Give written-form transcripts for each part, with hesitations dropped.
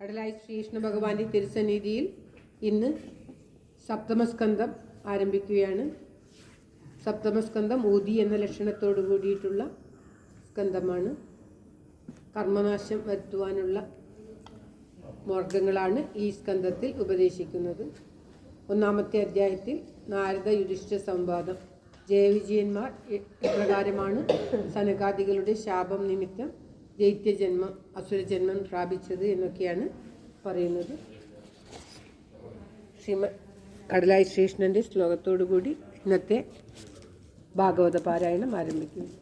അടലായി ശ്രീകൃഷ്ണ ഭഗവാന്റെ തിരുസന്നിധിയിൽ ഇന്ന് സപ്തമസ്കന്ധം ആരംഭിക്കുകയാണ്. സപ്തമസ്കന്ധം ഊതി എന്ന ലക്ഷണത്തോടു കൂടിയിട്ടുള്ള സ്കന്ധമാണ്. കർമ്മനാശം വരുത്തുവാനുള്ള മാർഗങ്ങളാണ് ഈ സ്കന്ധത്തിൽ ഉപദേശിക്കുന്നത്. ഒന്നാമത്തെ അധ്യായത്തിൽ നാരദ യുധിഷ്ഠിര സംവാദം. ജയവിജയന്മാർ എപ്രകാരമാണ് സനകാദികളുടെ ശാപം നിമിത്തം ദൈത്യജന്മം അസുരജന്മം പ്രാപിച്ചത് എന്നൊക്കെയാണ് പറയുന്നത്. കടലായി ശ്രീകൃഷ്ണൻ്റെ ശ്ലോകത്തോടുകൂടി ഇന്നത്തെ ഭാഗവത പാരായണം ആരംഭിക്കുന്നു.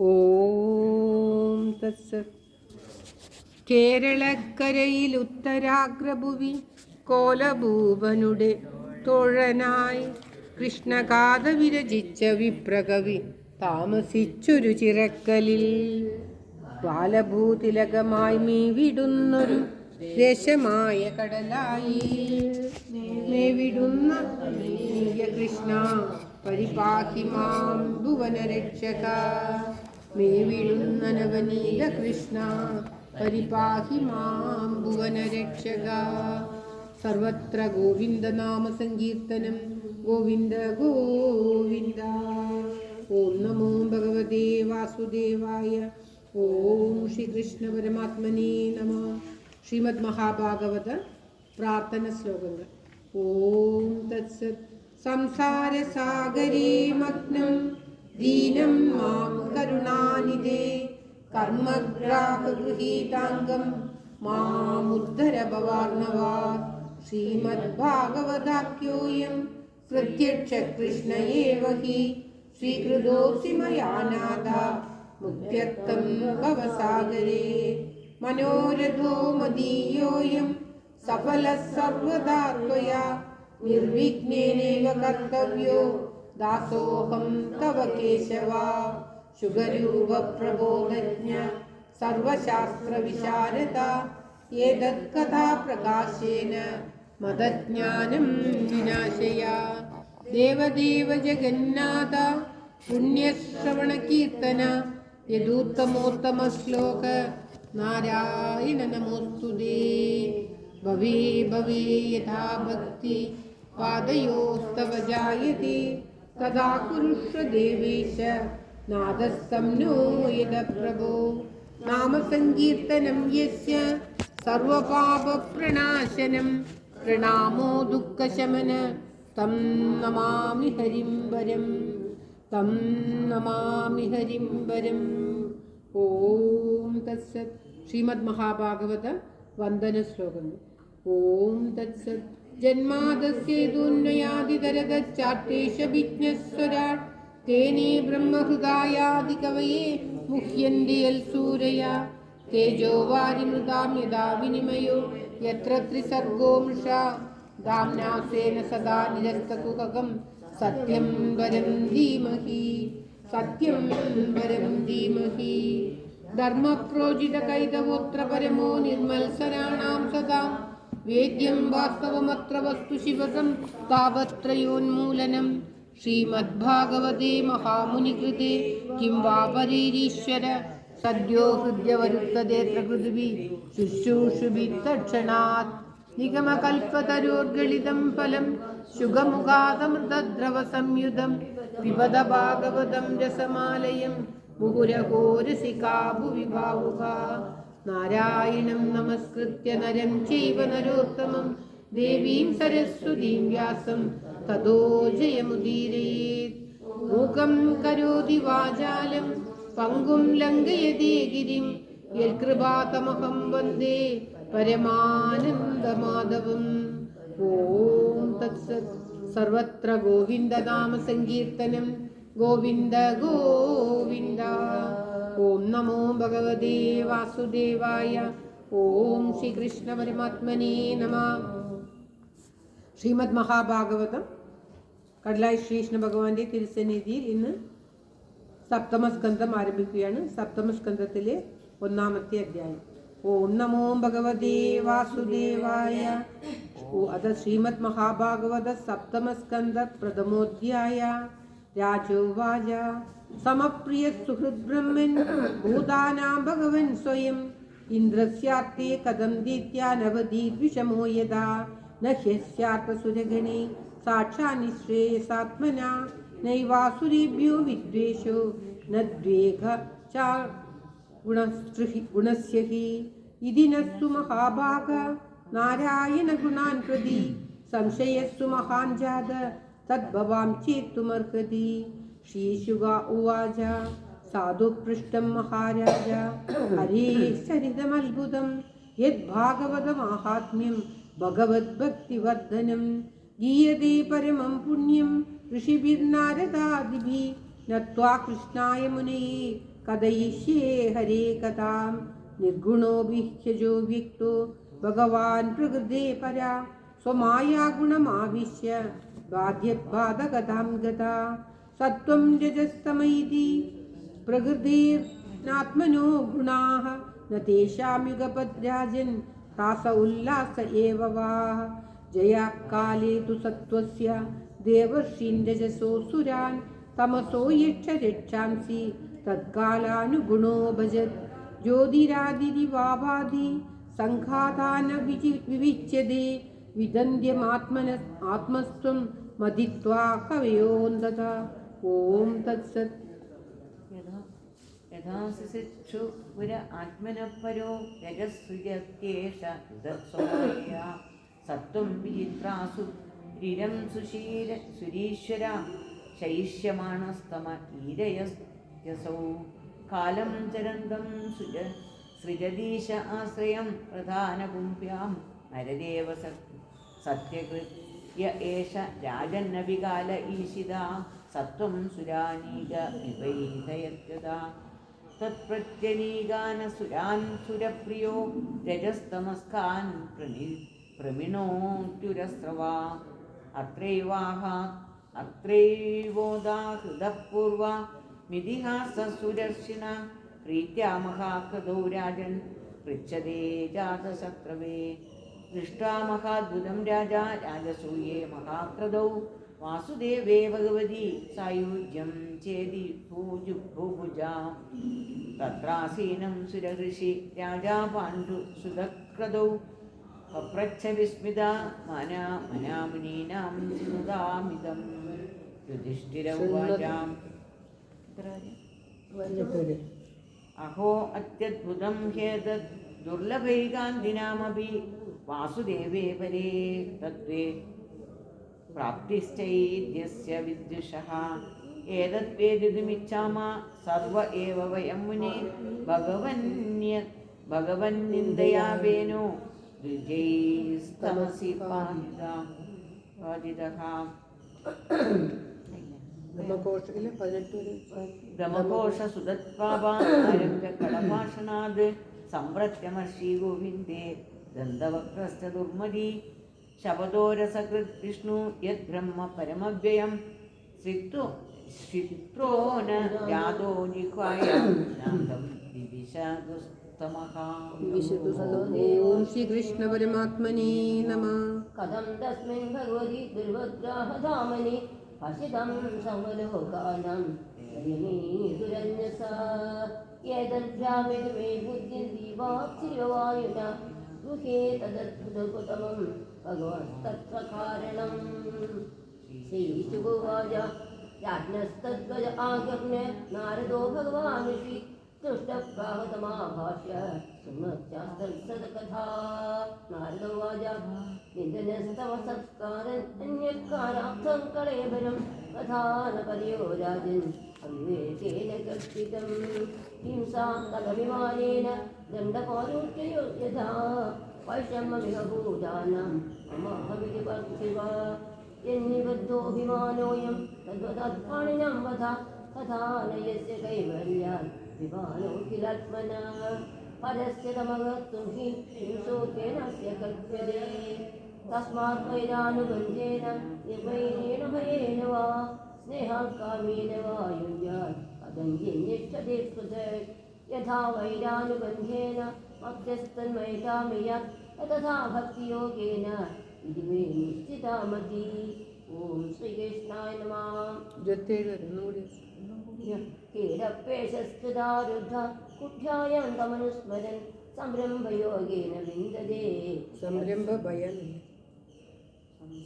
ഓം തത്സത്. കേരളക്കരയിൽ ഉത്തരാഗ്രഭുവി കോലഭൂപനുടെ തോഴനായി കൃഷ്ണഗാഥ വിരചിച്ച വിപ്രകവി താമസിച്ചൊരു ചിറക്കലിൽ ബാലഭൂതിലകമായി മീവിടുന്നൊരു ദേശമായ കടലായി മേവിടുന്ന കൃഷ്ണ പരിപാഹി മാം ഭുവനരക്ഷക. മേവിടുന്ന നവനീല കൃഷ്ണ പരിപാഹി മാം ഭുവനരക്ഷക. സർവത്ര ഗോവിന്ദനാമ സങ്കീർത്തനം. ഗോവിന്ദ ഗോവിന്ദ. ഓം നമോ ഭഗവതേ വാസുദേവായ. ഓം ശ്രീകൃഷ്ണ പരമാത്മനേ നമഃ. ശ്രീമദ് മഹാഭാഗവത പ്രാർത്ഥന ശ്ലോകങ്ങൾ. ഓം തത്സത്. സംസാരസാഗരേ മഗ്നം ദീനം മാം കരുണാനിധേ കർമ്മഗ്രാഹഗൃഹീതാംഗം മാമുദ്ധര ഭവാർണവാത്. ശ്രീമദ്ഭാഗവതാഖ്യോയം പ്രത്യക്ഷ കൃഷ്ണ ഏവ ഹി ശ്രീകൃതോऽസി മയാ നാഥ മുക്ത്യർത്ഥം ഭവസാഗരേ. മനോരഥോ മദീയോऽയം സഫലഃ സർവദാ ത്വയാ നിർവിഘ്നേനൈവ കർത്തവ്യോ ദാസോഹം തവ കേശവ. ശുഗരൂപ പ്രബോധജ്ഞ സർവശാസ്ത്ര വിശാരദ ഏതത് കഥാ പ്രകാശേന മദജ്ഞാനം വിനാശയ. ദേവദേവ ജഗന്നാഥ പുണ്യശ്രവണ കീർത്തന യദൂത്തമോത്തമ ശ്ലോക നാരായണ നമോസ്തുതേ. ഭവേ ഭവേ യഥാ ഭക്തി പാദയോസ്തവ ജായതേ തദാ കുരുഷ്വ ദേവേശ നാദസ്തം നോ യദ പ്രഭോ. നാമസങ്കീർത്തനം യസ്യ സർവപാപപ്രണാശനം പ്രണാമോ ദുഃഖശമന തം നമാമി ഹരിം വരം. തം നമാമി ഹരിം വരം. ഓം തത്സത്. ശ്രീമദ് മഹാഭാഗവത വന്ദന ശ്ലോകങ്ങൾ. ഓം തത്സത്. ജന്മാദസ്യേതുന്വയാദിതരതച്ചാട്ടേശവിജ്ഞസ്വരാട് തേനേ ബ്രഹ്മഹൃദായാദികവയേ മുഹ്യന്തി യൽ സൂരയാ. തേജോ വാരിമൃതാം യദാ വിനിമയോ യത്ര ത്രിസർഗോ മൃഷാ ധാമ്നാസേന സദാ നിരസ്തകുഹകം സത്യം വരം ധീമഹി. സത്യം വരം ധീമഹി. ധർമ്മപ്രോജിത കൈതവോത്ര പരമോ നിർമത്സരാണാം സദാ വേദ്യം വാസ്തവമത്ര വസ്തു ശിവസം താപത്രയോന്മൂലനം. ശ്രീമദ്ഭാഗവതേ മഹാമുനികൃതേ കിം വാ പരീരീശ്വര സദ്യോ ഹൃദ്യവരുത്തദേത്ര പൃഥിവി ശുശ്രൂഷുഭി തക്ഷണാത്. നിഗമകൽപ്പതരോർഗളിതം ഫലം ശുഗമുഖാദമൃതദ്രവ സംയുതം പിബത ഭാഗവതം രസമാലയം മുഹുരഹോ രസികാ ഭുവി ഭാവുകാ. നാരായണം നമസ്കൃത്യ നരം ചൈവ നരോത്തമം ദേവീം സരസ്വതീം വ്യാസം തതോ ജയമുദീരയേത്. മൂകം കരോതി വാചാലം പങ്കും ലംഘയതേ ഗിരിം യൽകൃപാതമഹം വന്ദേ പരമാനന്ദമാധവം. ഓം തത്സത്. സർവത്ര ഗോവിന്ദനാമ സങ്കീർത്തനം. ഗോവിന്ദ ഗോവിന്ദ. ഓം നമോ ഭഗവതേ വാസുദേവായ. ഓം ശ്രീകൃഷ്ണ പരമാത്മനേ നമഃ. ശ്രീമദ് മഹാഭാഗവതം കടലായി ശ്രീകൃഷ്ണ ഭഗവാന്റെ തിരുസന്നിധിയിൽ ഇന്ന് സപ്തമസ്കന്ധം ആരംഭിക്കുകയാണ്. സപ്തമസ്കന്ധത്തിലെ ഒന്നാമത്തെ അധ്യായം. ഓം നമോ ഭഗവതേ വാസുദേവായ. അത് ശ്രീമദ് മഹാഭാഗവത സപ്തമസ്കന്ധ പ്രഥമോധ്യായ. രാജോവാച. സമപ്രിയ സുഹൃദ്ബ്രഹ്മൻ ഭൂതാനാം ഭഗവൻ സ്വയം इन्द्रस्यार्थे कथं दीत्या नवदीर्विषमो यदा न ह्यस्यार्थसुरगणे साक्षान्निःश्रेयसात्मना नैवासुरेभ्यो विद्वेषो न द्वेग च गुणस्य हि इति नस्तु महाभाग नारायणगुणान् प्रति संशयस्तु महान् जात तद्भवां चेत्तुमर्हति। श्रीशुगा उवाच साधु पृष्टं महाराज हरेः चरितमद्भुतं यद्भागवतमाहात्म्यं भगवद्भक्तिवर्धनं गीयते परमं पुण्यं ऋषिभिर्नारदादिभिः नत्वा कृष्णाय मुनये कथयिष्ये हरे कथां निर्गुणोऽभिह्यजो व्यक्तो भगवान् प्रकृते परा स्वमायागुणमाविश्य बाध्यबाधकथां गता सत्त्वं रजस्तम इति प्रकृतिर्नात्मनो गुणाः न तेषां युगपद्राजन् तास उल्लास एव वा जयाकाले तु सत्त्वस्य देवर्षीन् रजसोऽसुरान् तमसो यक्षरक्षांसि तत्कालानुगुणो भजत् ज्योतिरादिरिवाभाधि सङ्घातान विविच्यते विदन्ध्यमात्मस्त्वं मदित्वा कवयोऽन्तत ॐ तत्सत्। यथा शिशिक्षु पुर आत्मनः परो रजस्सृजत्येष तत्स्वमायया सत्त्वं विचित्रासु रीरं सुरीश्वरा शैष्यमाणस्तम ईरयस्यसौ कालं चरन्तं सृजदीश आश्रयं प्रधानपुंभ्यां नरदेव सत्यकृत् य एष राजन्नविकाल ईशिता सत्त्वं सुरानीक निपैतयत्यदा तत्प्रत्यनीगानसुरान् सुरप्रियो रजस्तमस्कान् प्रमिणोत्युरस्रवा अत्रैवोदाहृतः पूर्वा मिथिहाससुदर्शिना प्रीत्या महाकृतौ राजन् पृच्छते जातशत्रवे दृष्ट्वा महाद्भुतं राजा राजसूये महाक्रदौ वासुदेवे भगवती सायुज्यं चेदि भूभुजा तत्रासीनं सुरऋषि राजा पाण्डुसुतक्रदौ पप्रच्छ विस्मिता मनामुनीनां चिनुदामिदं युधिष्ठिर उवाचाम् अहो अत्यद्भुतं ह्येतद् दुर्लभैकान्तिनामपि वासुदेवे परे तत्त्वे प्राप्तिश्चैद्यस्य विद्युषः एतद्वेदितुमिच्छामः सर्व एव वयं मुने भगवन्निन्दया वेनो द्विजैस्तमसि पादितः ब्रह्मकोशसुदत्पापारम्भ्य कडभाषणाद् संव्रत्यमर्षि गोविन्दे दन्तवक्त्रश्च दुर्मदी शपथोरसकृत् विष्णु यद्ब्रह्म परमव्ययं श्रित्रो न यादो जिह्वायां नादं विविशदुस्तमः। ॐ श्रीकृष्ण परमात्मने नमः। कथं तस्मिन् भगवति दुर्भद्राहधामनि हसितं समलोकानां दुरन्यसा एतद्भ्रामितुमे बुद्धिर्दीवाक्षिरवायुना गृहे तदद्भुतकुतमं भगवस्तत्त्वकारणम् श्रीशुगोवाच राज्ञस्तद्गज आगम्य नारदो भगवान् ऋषि तुष्टप्राहतमाभाष्य सुमत्यास्तत्सदकथा नारदोवाच निधनस्तव सत्कारन्यकारार्थं कलेबरं कथा न पर्यो राजन् अविवेकेन कल्पितं हिंसां तदभिमानेन दण्डपारोच्ययो यथा वैषम्यमिह भूतानां ममाहमिति भक्तिवा यन्निबद्धोऽभिमानोऽयं तद्वदत्पाणिनं वधा तथा न यस्य कैवल्यात् विमानो किलात्मना परस्य तमगर्तुं हि हिंसोऽस्य कल्प्यते तस्मात् वैरानुबन्धेन निर्वैरेण भयेन वा स्नेहाकामेन वा युञ्जात् अदञ्जिन्यच्छते पृथक् यथा वैरानुबन्धेन मध्यस्तन्मयकामयात् तथा भक्तियोगेन इति मे निश्चिता मती। ॐ श्रीकृष्णाय नमः। केरप्येशस्तदारुद्ध कुठ्यायां तमनुस्मरन् സംരംഭയോഗേന വിന്ദതേ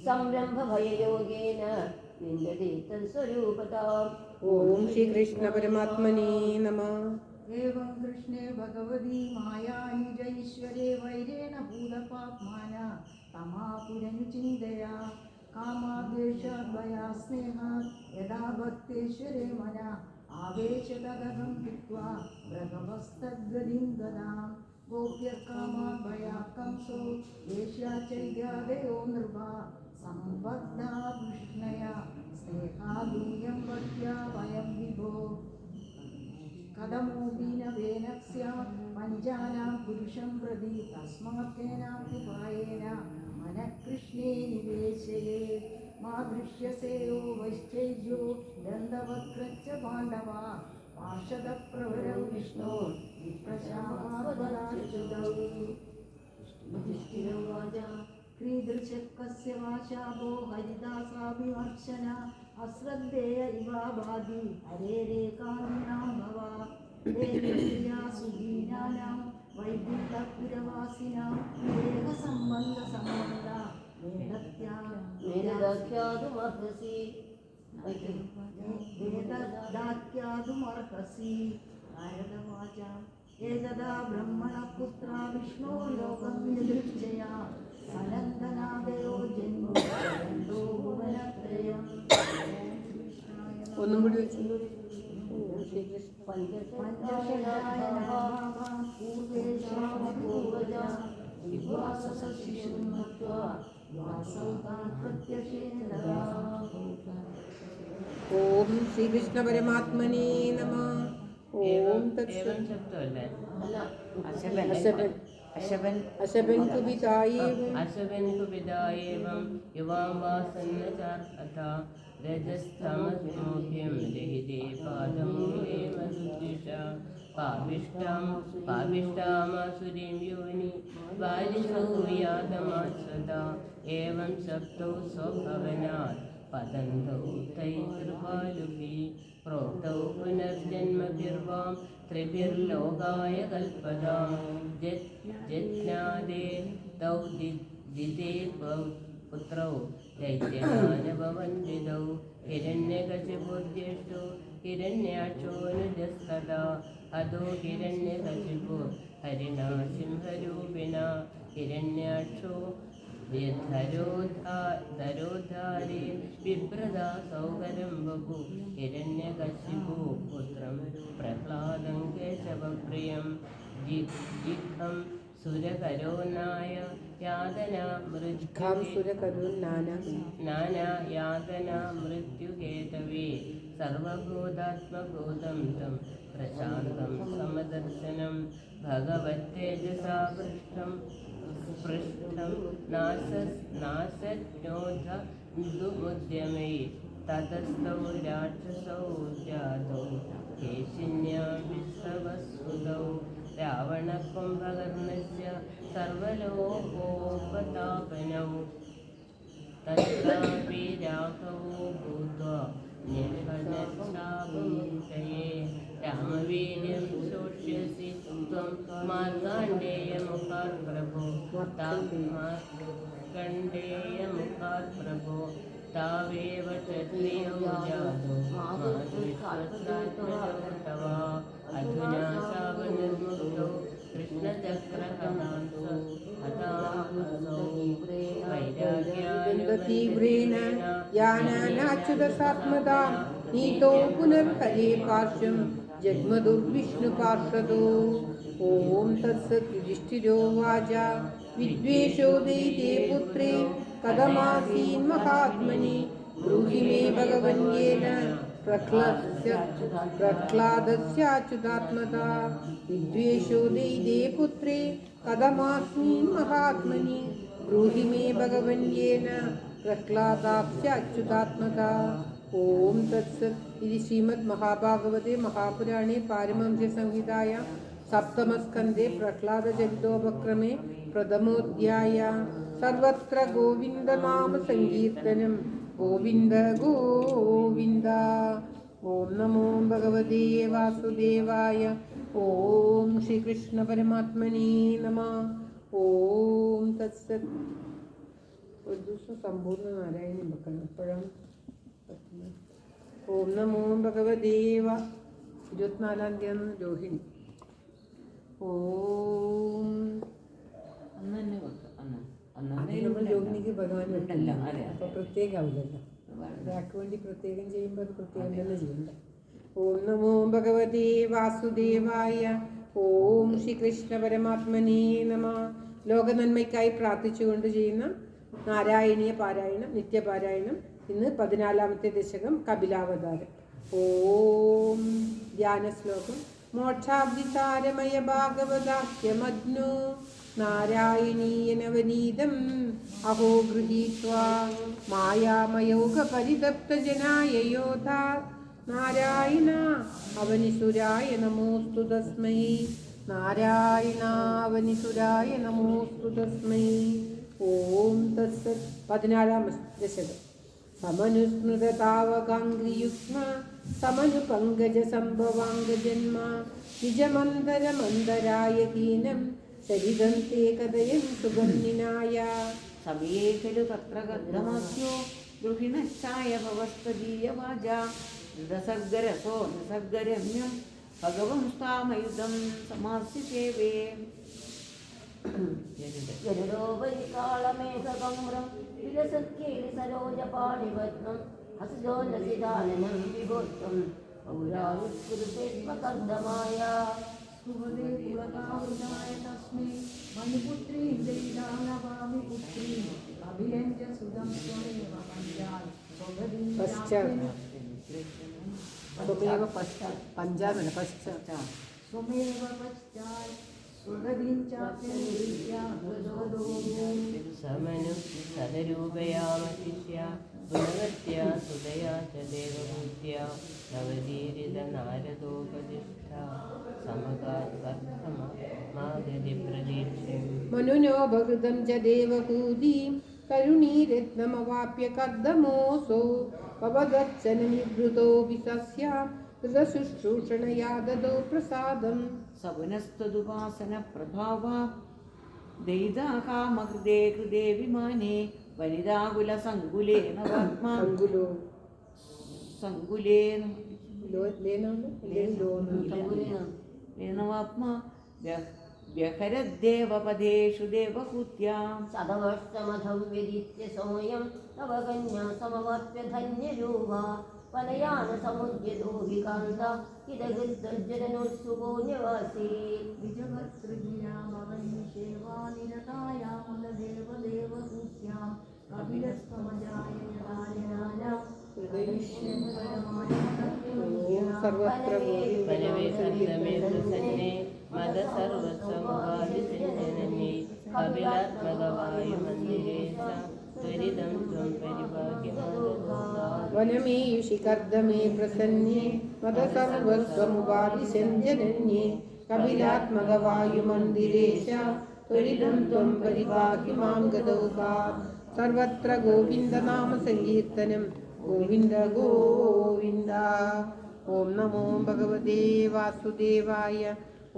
സംരംഭഭയയോഗേന വിന്ദതേ തത്സ്വരൂപതാം. ഓം ശ്രീകൃഷ്ണ പരമാത്മനേ നമഃ. एवं कृष्णे भगवती मायानिजैश्वरे वैरेण भूतपाप्मान तमापुरनुचिन्तया कामाद्वेषाद्वया स्नेहात् यदा भक्तेश्वरे मना आवेशतगं कृत्वा भगवस्तद्गतिं ददां गोप्यर्कामाद्वया कंसो वेश्या चैद्यादयो नृपा सम्बद्धा कृष्णया स्नेहादूयं वक्त्या वयं विभो कदमोऽपीनवेनस्य पञ्चानां पुरुषं प्रति तस्मात् केनाप्युपायेन मनः कृष्णे निवेशयेत् मा दृश्यसेयो वैश्चैर्यो दन्तवक्त्रश्च पाण्डवा पार्षदप्रवरौ विष्णो विप्रशापाद्बलाच्युतौ युधिष्ठिरोवाच कीदृशः कस्य वा शापो हरिदासाभिवर्षण अश्रद्धेय इवाबाधि हरेरेकान्यां भवा देव्या सुदीनानां वैकुण्ठपुरवासिनां देहसम्बन्धसम्बन्धा मेधदाख्यातुमर्हसि वेददाख्यातुमर्हसि नारदवाच एतदा ब्रह्मणः पुत्रा विष्णो लोकं निदृच्छया सनन्दनादयो जन्मो भुवनत्रयम् ഒന്നും കൂടി വെച്ചു. ഓം ശ്രീകൃഷ്ണ पञ्चषड्डाय नमः पूर्वेशापूर्वजा विश्वासशिशुन्मत्वा वासौतान् प्रत्यशेनदा. ഓം ശ്രീകൃഷ്ണ പരമാത്മനേ നമഃ. ഓം തത്സത്. ശബ്ദമല്ലേ? അല്ല അശബൻ അശബൻ അശബൻ കുപിതായേവം अशबन् कुपिता एवं युवां वासन्न चार्कथा रजस्तमस्मोभ्यं रहिते पादमूले मधुद्विषा पाविष्टामासुरीं योनि बालिशो यातमात्सदा एवं सप्तौ स्वभवनात् पतन्तौ तैर्कृपालुभिः प्रोक्तौ पुनर्जन्मभिर्वां त्रिभिर्लोकाय कल्पदां जज्ञादे तौ दिदे पुत्रौ दैत्यदानववन्दितौ हिरण्यकशिपुर्ज्येष्ठो हिरण्याक्षोऽनुजस्तदा अधो हिरण्यकशिपु हरिणा सिंहरूपिणा हिरण्याक्षो धरोद्धारे बिभ्रदा सौकर्यं बभु हिरण्यकशिपु पुत्रं प्रह्लादं केशवप्रियं जिह्खं सुरकरोनाय यातना नाना यातना मृत्युहेतवे सर्वभूतात्मभूतं तं प्रशान्तं समदर्शनं भगवत्तेजसा पृष्ठं नासज्ञोद्धमुद्यमे ततस्तौ राक्षसौ जातौ केशिन्यां विश्ववस्सुतौ रावणकुम्भकर्णस्य सर्वलोकोपतापनौ तत्रापि राघवो भूत्वा निर्भनच्छापमुञ्चये रामवीर्यं शोष्यसि त्वं मार्कण्डेयमुखात् प्रभो मार्कण्डेयमुखात् प्रभो तावेव क्षत्रियो जातो मातृत्वं अधुना शापनिर्मुक्तो तीव्रेण यानानाच्युतसात्मदा नीतो पुनर्हरे पार्श्वं जग्मदुर्विष्णुपार्षदो. ॐ तत्सत्. युधिष्ठिरोवाच विद्वेषो दयिते पुत्रे कथमासीन् महात्मनि ब्रूहि मे भगवन्येन प्रह्लादस्याच्युतात्मता. विद्वेषो दयिते पुत्रे कथमास्मिन् महात्मनि ब्रूहि मे भगवन्येन प्रह्लादास्याच्युतात्मता. ओम तत्सत्. इति श्रीमद्महाभागवते महापुराणे पारमहंस्यसंहितायां सप्तमस्कन्धे प्रह्लादचरितोपक्रमे प्रथमोऽध्यायः. सर्वत्र गोविन्दनाम संकीर्तनं गोविन्द गोविन्द. ओम नमो भगवते वासुदेवाय. ഓം ശ്രീകൃഷ്ണ പരമാത്മനേ നമഃ. ഓം തത്സത്. ഒരു ദിവസം സമ്പൂർണ്ണ നാരായണി വെക്കണം, എപ്പോഴാണ് പറ്റുന്നത്? ഓം നമോ ഭഗവദേവ. 24-ാം തീയതി രോഹിണി. ഓം അന്ന് തന്നെ വെക്കാം. അന്ന് നമ്മൾ രോഹിണിക്ക് ഭഗവാൻ ഉണ്ടല്ലോ. അതെ, അപ്പോൾ പ്രത്യേകമാവില്ലല്ലോ. ഒരാൾക്ക് വേണ്ടി പ്രത്യേകം ചെയ്യുമ്പോൾ അത് പ്രത്യേകം തന്നെ ചെയ്യണ്ട. ഓം നമോ ഭഗവതേ വാസുദേവായ. ഓം ശ്രീകൃഷ്ണ പരമാത്മനേ നമഃ. ലോക നന്മയ്ക്കായി പ്രാർത്ഥിച്ചുകൊണ്ട് ചെയ്യുന്ന നാരായണീയ പാരായണം, നിത്യപാരായണം. ഇന്ന് 14-ാമത്തെ ദശകം കപിലാവതാരം. ഓം ധ്യാന ശ്ലോകം. മോക്ഷാബ്ദിസാരമയ ഭാഗവതാഖ്യമഗ്നോ നാരായണീയനവനീതം അഹോ ഗൃഹീത്വാ മായാമയോഗപരിതപ്തജനായ യോധാ നാരായണ അവനിസുരായ നമോസ്തു തസ്മൈ. നാരായണ അവനിസുരായ നമോസ്തു തസ്മൈ. ഓം തത്സത്. 14-ാം ദശകം. സമനുസ്മൃതതാവകാംഗ്രിയുഗ്മ സമനു പങ്കജ സംഭവാംഗജന്മ നിജമന്തരമന്തരായ ഹീനം സരിതം തേ കഥയൻ സുഗന്ധിനായ. സമയേ ഖലു തത്ര ഗർദ്ധമസ്യോ ഗൃഹിണശ്ചായ ഭവസ്തദീയ വാചാ നിസർഗരസോ നിസർഗരമ്യം ഭഗവംസ്താമയുധം സമാസ്യസേവേ. ഗരുഡോപരികാളമേഘകമ്രം വിലസത്യേരി സരോജപാണിപത്നം ഹസജോല്ലസിദാനനം വിഭോത്വം പൗരാവിസ്മൃതമായ. സുഹൃദേ പുലകാവൃതായ തസ്മൈ മനുപുത്രീം ദൈതാനവാമി പുത്രീം അഭിരഞ്ജ സുതം സ്വമേവ പഞ്ചാൽ സ്വഗതീം പഞ്ചാബ് പശ്ചാത്ത സ്വമേവ പശ്ചാൽ സ്വഗതീം ചാപ്യനിത്യാ സമനു സദരൂപയാമ ശിഷ്യ ഗുണവത്യ സുതയാ ച ദേവഭൂത്യ നവദീരിത നാരദോപദിഷ്ഠ സമകാർദ്ധമാഗതി പ്രതീക്ഷം. മനുനോ ബഹൃതം ച ദേവകൂതീം കരുണീരത്നമവാപ്യ കർദമോസോ പവദർശന നിവൃതോ വിസസ്യാം ഹൃദശുശ്രൂഷണയാ ദദോ പ്രസാദം. സപുനസ്തദുപാസന പ്രഭാവ ദൈതാകാമഹൃദേ ഹൃദേ വിമാനേ വനിതാകുല സങ്കുലേന വാത്മാ സങ്കുലേന ലേനവാത്മാ വ്യഹരദ്ദേവപദേഷു ദേവഹൂത്യാം. സദവർഷമധം വിദിത്യ സമയം തവ കന്യാ സമവർപ്യ ധന്യരൂപ വലയാന സമുദ്യതോ വികാന്ത ഇതഗുദ്ധജനോത്സുകോ നിവാസി. വിജഗത്രിജാമവൈശേവാനിരതായാമുലദേവദേവഹൂത്യാം കപിലസ്തമജായ സർവത്ര പരമേശ്വരമേ പ്രസന്നേ മദ സർവസമുപാദിസഞ്ജനനേ കപിലാത്മകവായുമന്ദിരേശ ത്വരിതം ത്വം പരിഭാഗ്യമാദദാ. വനമേയുഷി കർദമേ പ്രസന്യേ മദ സർവസ്വമുപാദിസഞ്ജനന്യേ കപിലാത്മകവായുമന്ദിരേശ ത്വരിതം ത്വം പരിപാഹി മാം ഗതൗകാ. സർവത്ര ഗോവിന്ദനാമ സങ്കീർത്തനം. ഗോവിന്ദ ഗോവിന്ദ. ഓം നമോ ഭഗവതേ വാസുദേവായ.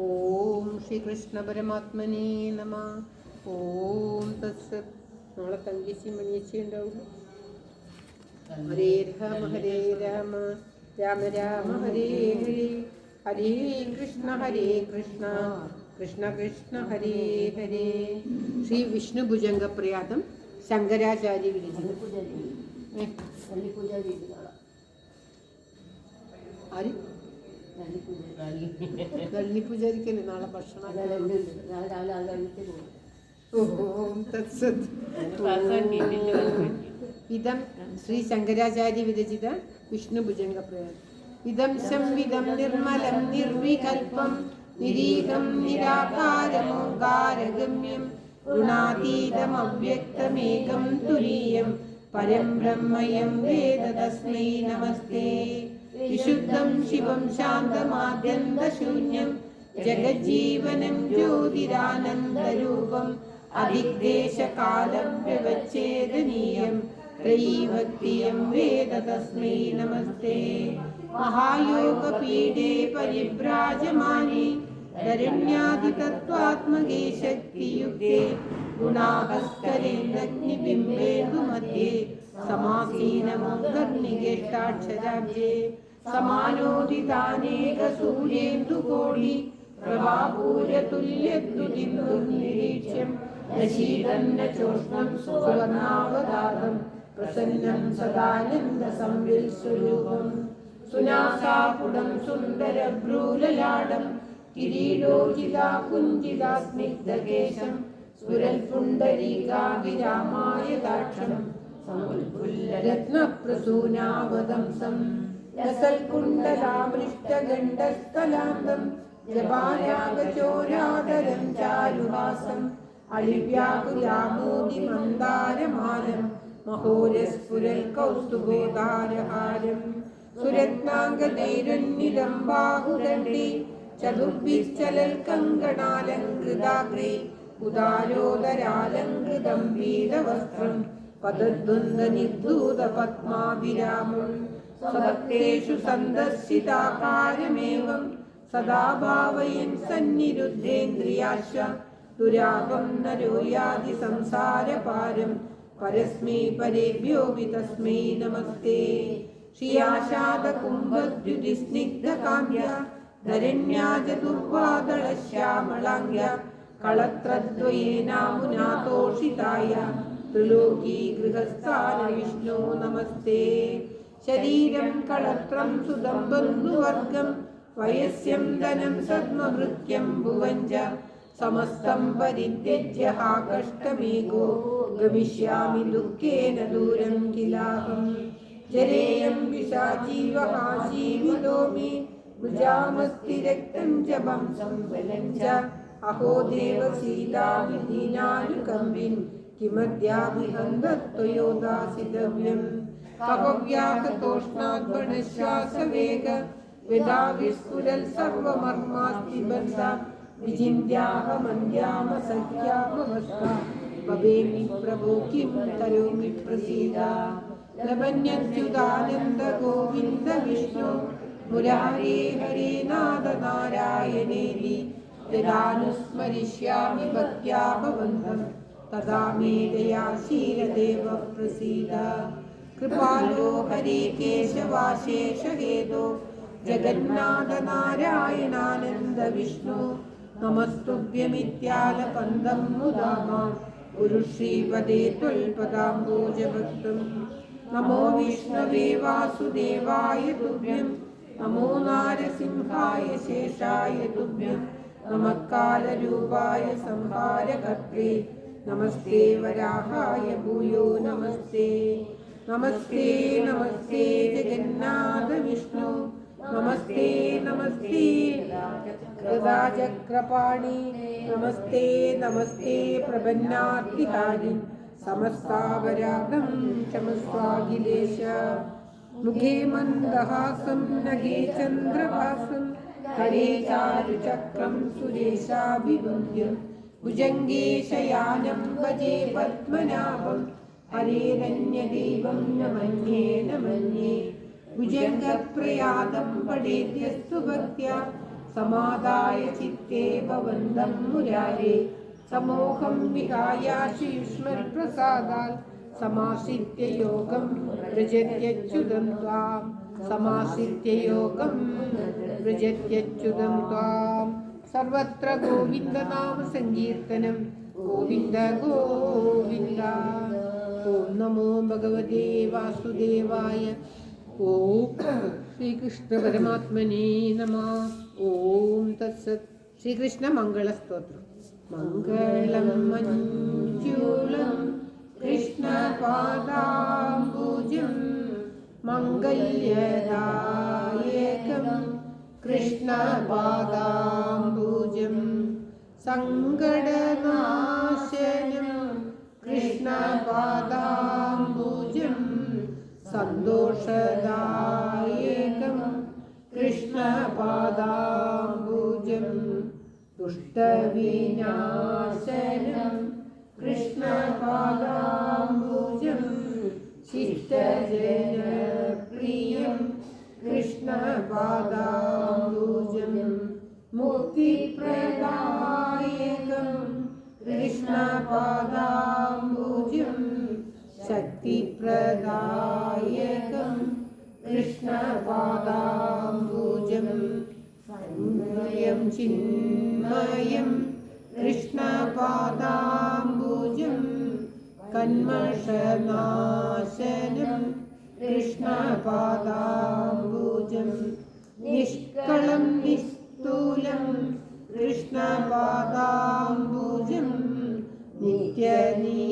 ഓം ശ്രീകൃഷ്ണ പരമാത്മനേ നമഃ. ഓം തത്സത്. നാളെ തങ്കേശി മണിയേച്ചി ഉണ്ടാവുള്ളൂ. ഹരേ രാമ ഹരേ രാമ രാമ രാമ ഹരേ ഹരേ ഹരേ കൃഷ്ണ കൃഷ്ണ കൃഷ്ണ ഹരേ ഹരേ. ശ്രീ വിഷ്ണു ഭുജംഗ പ്രയാതം ശങ്കരാചാര്യ വിരചിതം. ആര് ഗള്ളി പൂജാരിക്കല്ലേ നാളെ ഭക്ഷണം. ഓം തത്സത്. ഇതം ശ്രീ ശങ്കരാചാര്യ വിരചിത വിഷ്ണു ഭുജംഗ പ്രയാതം. ഇതം സംവിധം നിർമ്മലം നിർവികൽപം നിരീഹം നിരാകാരമോങ്കാരഗമ്യം ഗുണാതീതമവ്യക്തമേകം തുരീയം പരം ബ്രഹ്മയം വേദ തസ്മൈ നമസ്തേ. വിശുദ്ധം ശിവം ശാന്തമാദ്യന്തശൂന്യം ജഗജ്ജീവനം ജ്യോതിരാനന്ദരൂപം അദിഗ്ദേശകാലം വ്യവച്ഛേദനീയം ത്രയീഭക്തിയം വേദ തസ്മൈ നമസ്തേ. महायोगपीठे परिव्राजमाने धरण्याधितत्त्वात्मके शक्तियुक्ते गुणाहस्तरेन्दग्निबिम्बेन्दुमध्ये समासीनमोदर्निगेष्टाक्षराब्जे समानोदितानेकसूर्येन्दुकोटि प्रभापूर्यतुल्यद्युतिन्दुर्निरीक्ष्यं न शीतं न चोष्णं सुवर्णावतारं प्रसन्नं सदानन्दसंवित्स्वरूपं सुनासापुडं सुन्दरभ्रूललाटं किरीटोचिताकुञ्चितास्निग्धकेशं स्फुरत्पुण्डरीकाभिरामायताक्षं समुल्फुल्लरत्नप्रसूनावदंसं लसत्कुण्डलामृष्टगण्डस्थलान्दं जपानागचोरादरं चारुहासम् अलिव्याकुलामोदिमन्दारमालं महोरस्फुरत्कौस्तुभोदारहारं सुरत्नाङ्गदैरन्निलम्बाहुदण्डे चतुर्भिश्चलल्कङ्गणालङ्कृताग्रे उदारोदरालङ्कृतं वीरवस्त्रं पदद्वन्द्वनिर्धूतपद्माभिरामं स्वभक्तेषु सन्दर्शिताकारमेवं सदा भावयन् सन्निरुद्धेन्द्रियाश्च दुरापं नरो याति संसारपारं परस्मै परेभ्योऽपि तस्मै नमस्ते श्रियाशादकुम्भद्युतिस्निग्धकाम्या धरण्या चतुर्वादळश्यामलाङ्ग्या कळत्रद्वयेनामुनातोषिताय त्रिलोकीगृहस्थाय विष्णो नमस्ते शरीरं कळत्रं सुदं बन्धुवर्गं वयस्यं धनं सद्मभृत्यं भुवं च समस्तं परित्यज्य हा कष्टमेको गमिष्यामि दुःखेन दूरं किलाहं जरेयं पिशाचीव हा जीवितो मे भुजामस्ति रक्तं च वंशं बलं च अहो देवसीताविधीनानुकम्बिन् किमद्याभिहन्तत्वयोदासितव्यं कपव्याहतोष्णाद्वणश्वासवेग वेदा विस्फुरल् सर्वमर्मास्ति बन्धा विचिन्त्याहमन्द्यामसख्यामवस्था भवेमि प्रभो किं करोमि प्रसीद लभन्यच्युतानन्द गोविन्द विष्णु मुरारे हरे नाद नारायणेति यदानुस्मरिष्यामि भक्त्या भवन्तं तदा मे दयाशीलदेव प्रसीद कृपालो हरे केशवाशेषहेतो जगन्नाथ नारायणानन्द विष्णु नमस्तुभ्यमित्यालपन्दं मुदाम गुरुश्रीपदे त्वल्पदाम्बोजभक्तं नमो विष्णवे वासुदेवाय तुभ्यं नमो नारसिंहाय शेषाय तुभ्यं नमः कालरूपाय संहारकर्त्रे नमस्ते वराहाय भूयो नमस्ते नमस्ते नमस्ते जगन्नाथ विष्णु नमस्ते नमस्ते गदाचक्रपाणि नमस्ते नमस्ते प्रपन्नार्तिहारि समस्तावरागं क्षमस्वाखिलेश मुखे मन्दहासं नगे चन्द्रभासं करे चारुचक्रं सुरेशाभिवन्द्यं भुजङ्गे शयानं भजे पद्मनाभं हरेरन्यदेवं न मन्ये भुजङ्गप्रयादं पठेद्यस्तु भक्त्या समादाय चित्ते भवन्तं मुरारे समोहं विहायाशुष्मत्प्रसादात् समाश्रित्य योगं व्रजत्यच्युतं त्वां समाश्रित्य योगं व्रजत्यच्युतं त्वां सर्वत्र गोविन्दनाम संकीर्तनं गोविन्द गोविन्द ॐ नमो भगवते वासुदेवाय ॐ श्रीकृष्ण परमात्मने नमः ॐ तत्सत् श्रीकृष्ण मंगलस्तोत्रम् मङ्गलं मञ्जूलं कृष्णपादाम्बुजं मङ्गल्यदायकं कृष्णपादाम्बुजं सङ्कटनाशनं कृष्णपादाम्बुजं सन्तोषदायकं कृष्णपादाम्बुजं दुष्टविनाशनं कृष्णपादाम्बुजं शिष्टजनप्रियं कृष्णपादाम्बुजं मुक्तिप्रदायकं कृष्णपादाम्बुजं शक्तिप्रदायकं कृष्णपादाम्बुजं सन्मयं चिन्मयं कृष्णपादाम्बुजं कन्मषनाशनं कृष्णपादाम्बुजं निष्कलं निस्तूलं कृष्णपादाम्बुजं नित्यनिरामयं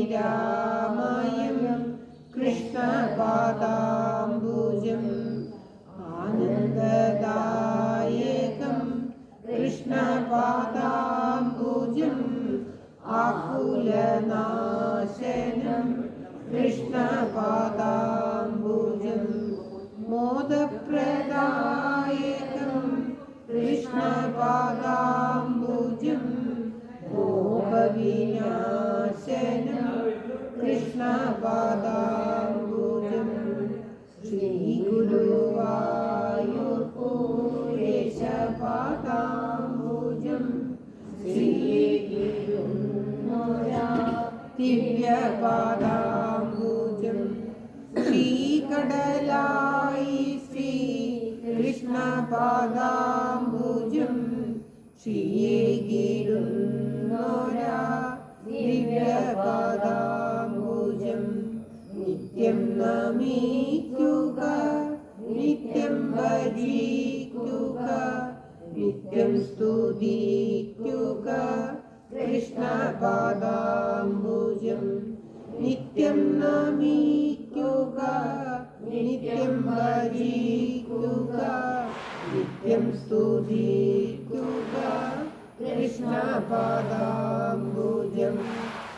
कृष्णपादाम्बुजं आनन्ददायकं कृष्णपादाम्बुजं आकुलनाशनं कृष्णपादाम्बुजं मोदप्रदायकं कृष्णपादाम्बुजं मोहविनाशनं कृष्णपादाम्बुजं श्रीगुरुवायूर्पुरेशपादाम्बुजं दिव्यपादाम्बुजं श्रीकडलाई श्रीकृष्णपादाम्बुजं श्रीगिरुन्नोरा दिव्यपादाम्बुजं नित्यं नमित्युग नित्यं भजित्युग नित्यं स्तुतित्युग कृष्णपादाम्बुजं नित्यं नमित्युग नित्यं भजित्युग नित्यं स्तुतित्युग कृष्णपादाम्बुजं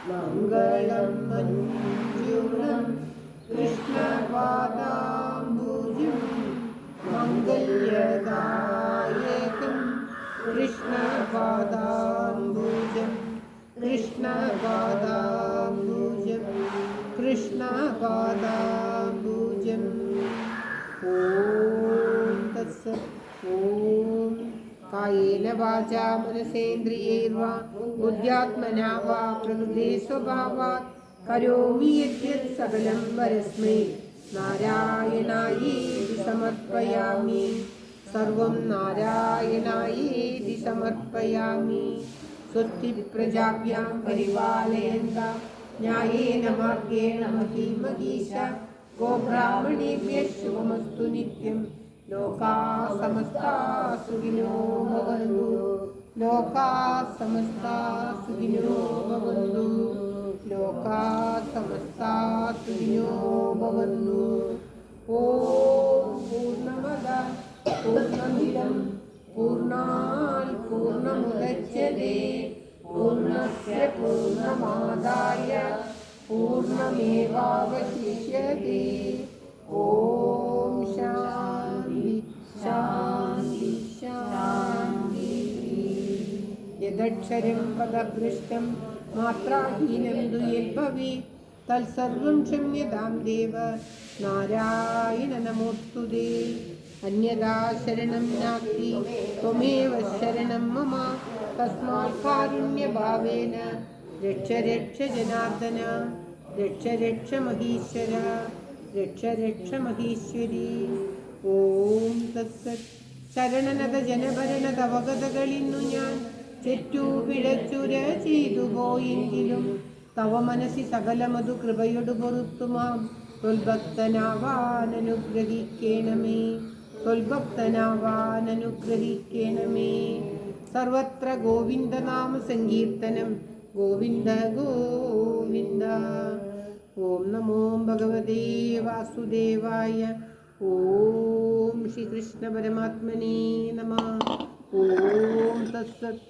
मङ्गलं मञ्जुलं कृष्णपादाम्बुजं मङ्गल्यदायकं कृष्णपादाम्बुजं कृष्णपादाम्बुजं कृष्णपादाम्बुजम् ॐ तत्सत् ॐ कायेन वाचा मनसेन्द्रियैर्वा बुद्ध्यात्मना वा प्रकृते स्वभावात् करोमि यद्यत् सकलं परस्मै नारायणायेति समर्पयामि सर्वं नारायणायेति समर्पयामि स्वस्ति प्रजाभ्यां परिपालयन्तां न्यायेन मार्गेण महीं महीषा गोब्राह्मणेभ्यः शुभमस्तु नित्यं लोकाः समस्ताः सुखिनो भवन्तु लोकाः समस्ताः सुखिनो भवन्तु लोकाः समस्ताः सुखिनो भवन्तु ॐ पूर्णमदः पूर्णमिदं पूर्णात् पूर्णमुदच्यते पूर्णस्य पूर्णमादाय पूर्णमेवावशिष्यते ॐ शान्ति शान्ति शान्तिः यदक्षरं पदभ्रष्टं मात्राहीनं तु यद्भवेत् तत्सर्वं क्षम्यतां देव नारायण नमोऽस्तुते अन्यदा शरणं नास्ति त्वमेव शरणं मम तस्मात् कारुण्यभावेन रक्ष रक्ष जनार्दन रक्ष रक्ष महेश्वर रक्ष रक्ष महेश्वरी ഓം തത്സത് ശരണനത ജനഭരണതവകഥകളിന്നു ഞാൻ തെറ്റു പിഴച്ചുര ചെയ്തു പോയെങ്കിലും തവ മനസ്സി സകലമതു കൃപയൊടു പൊറുത്തുമാം തൊൽഭക്തനാവാനനുഗ്രഹിക്കേണമേ തൊൽഭക്തനാവാനനുഗ്രഹിക്കേണമേ സർവത്ര ഗോവിന്ദനാമ സങ്കീർത്തനം ഗോവിന്ദ ഗോവിന്ദ ഓം നമോ ഭഗവതേ വാസുദേവായ ഓം ശ്രീകൃഷ്ണ പരമാത്മനേ നമഃ ഓം തത്സത്